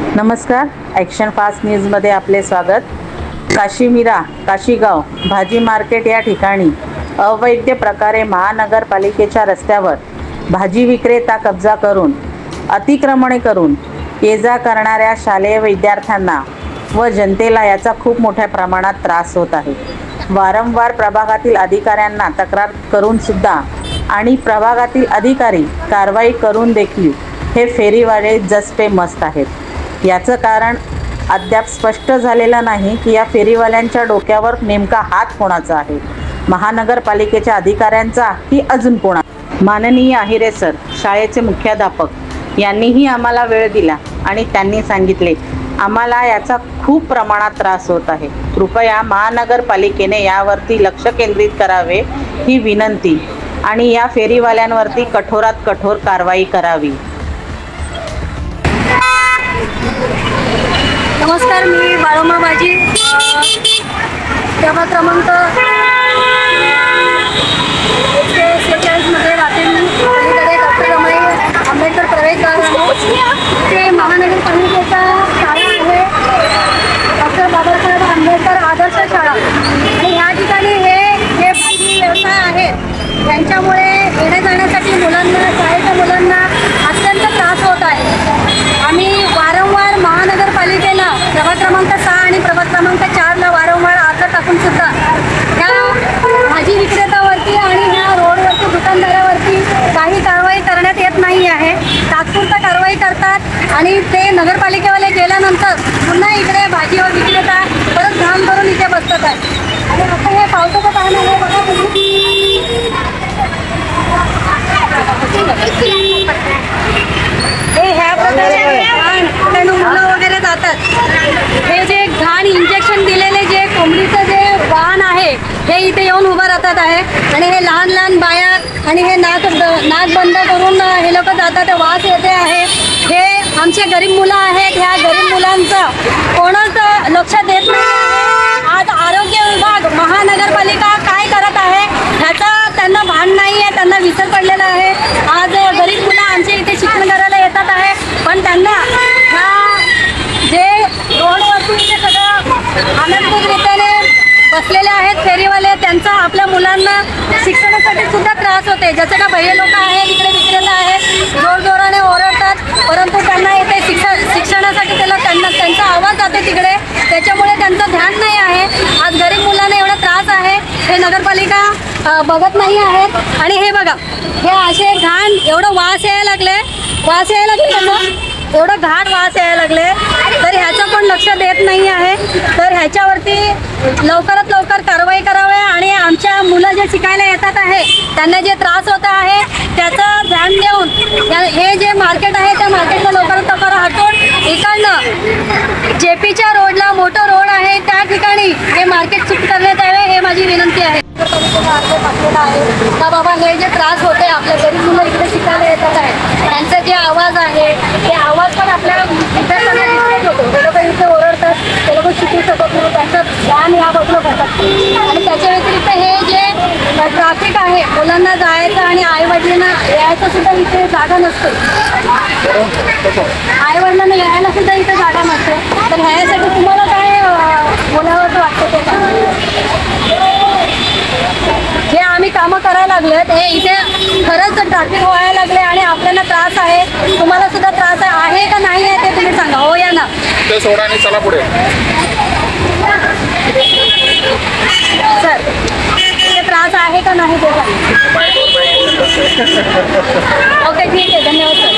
नमस्कार, action fast न्यूजमध्ये आपले स्वागत। काशीमीरा काशीगाव भाजी मार्केट या ठिकाणी अवैध प्रकारे महानगरपालिकेच्या रस्त्यावर भाजी विक्रेता कब्जा करून अतिक्रमणे करून ये जा करणाऱ्या शालेय विद्यार्थ्यांना व जनतेला याचा खूप मोठ्या प्रमाणात त्रास होत आहे। वारंवार प्रभागातील अधिकाऱ्यांना तक्रार करून सुद्धा आणि प्रभागातील अधिकारी कारवाई करून देखील हे फेरीवाले जसपे मस्त आहेत। याचं कारण अद्याप स्पष्ट झालेलं नाही की या फेरीवाल्यांच्या डोक्यावर नेमका हात कोणाचा आहे, महानगरपालिकेच्या अधिकाऱ्यांचा की अजून कोणा। माननीय आहिरे सर, शाळेचे मुख्याध्यापक यांनीही आम्हाला वेळ दिला आणि त्यांनी सांगितले आम्हाला याचा खूप प्रमाणात त्रास होत आहे, कृपया महानगरपालिकेने यावरती लक्ष केंद्रित करावे ही विनंती आणि या फेरीवाल्यांवरती कठोरात कठोर कारवाई करावी। नमस्कार, मी बाळोमा भाजी प्रभाग क्रमांक 146 मध्ये राहते। मी पलीकडे डॉक्टर रमाई आंबेडकर प्रवेशद्वार आहे, ते महानगरपालिकेचा शाळा आहे, डॉक्टर बाबासाहेब आंबेडकर आदर्श शाळा। आणि ह्या ठिकाणी हे भाजी व्यवसाय आहे, त्यांच्यामुळे येण्या जाण्यासाठी मुलांना, शाळेच्या मुलांना अत्यंत त्रास होत आहे। आम्ही वारंवार महानगरपालिकेला प्रभाग क्रमांक 6 आणि प्रभाग क्रमांक 4ला वारंवार अर्ज टाकून सुद्धा ह्या भाजी विक्रेत्यावरती आणि ह्या रोडवरती दुकानदारावरती काही कारवाई करण्यात येत नाही आहे। तात्पुरता कारवाई करतात आणि ते नगरपालिकेवाले गेल्यानंतर पुन्हा इकडे भाजी विक्रेता परत घाम करून इथे बसतात आहे। आणि आता हे पावसाचं पाणी आहे बघा हे ह्या प्रकारे मुलं वगैरे जातात। हे जे घाण इंजेक्शन दिलेले जे कोंबडीचं जे वाहन आहे हे इथे येऊन उभं राहतात आहे आणि हे लहान लहान बाया आणि हे नाक बंद करून हे लोक जातात, वास येते आहे। हे आमचे गरीब मुलं आहेत, ह्या गरीब मुलांचं कोणच लक्ष देत नाही। आज आरोग्य विभाग, महानगरपालिका काय करत आहे ह्याचा त्यांना भान नाही आहे, त्यांना विसर पडलेला आहे। आज गरीब मुलं आमच्या इथे शिक्षण करायला येतात आहे, पण त्यांना ह्या जे रोडवरती इथे सगळं आनंदपूररीत्याने बसलेले आहेत फेरीवाले, त्यांचा आपल्या मुलांना शिक्षणासाठी सुद्धा त्रास होते। जसं का भैया लोक आहेत, इकडे विक्रेता आहेत, जोरजोराने ओरडतात, परंतु त्यांना इथे शिक्षणासाठी त्यांचा आवाज जाते तिकडे, त्याच्यामुळे त्यांचं ध्यान नाही आहे। आज गरीब मुलांना एवढा त्रास आहे, हे नगरपालिका बघत नाही आहेत। आणि हे बघा, हे असे घाण एवढं वास यायला लागले त्याचं एवढं घाण वास यायला लागले, तर ह्याचं पण लक्ष देत नाही आहे। तर ह्याच्यावरती लवकरात लवकर कारवाई करावी आणि आमच्या मुलं जे शिकायला येतात आहे त्यांना जे त्रास होत आहे त्याचं ध्यान देऊन हे जे मार्केट आहे त्या मार्केटला लवकरात लवकर हटवून इकडनं जेपीच्या रोडला मोठं रोड आहे त्या ठिकाणी हे मार्केट शिफ्ट करण्यात यावे, हे माझी विनंती आहे। का बाबा हे जे त्रास होते, आपल्या गरीब मुलं इकडे शिकायला येतात आहे, त्यांचा जे आवाज आहे ते आवाज पण आपल्या विद्यार्थ्यांना दिसत होतो। ते लोक इथे ओरडतात, ते लोक शिकू शकत नाही, त्यांचं ध्यान या बाजूला भटकत। आणि त्याच्या व्यतिरिक्त हे जे ट्रॅफिक आहे, मुलांना जायचं आणि आईवडिलांना यायचं सुद्धा इथे जागा नसते, आईवडिलांना यायला सुद्धा इथे जागा नसते। तर ह्यासाठी तुम्हाला काय बोलावं वाटतं ते सांगा। हे आम्ही कामं करायला लागलेत, हे इथे खरंच ट्रॅफिक व्हायला लागले आणि आपल्याला त्रास आहे, तुम्हाला सुद्धा त्रास आहे का नाही आहे ते तुम्ही सांगा, हो या ना। ते सोडा आणि चला पुढे सर, ते त्रास आहे का नाही ते सांगा। ओके, ठीक आहे, धन्यवाद सर।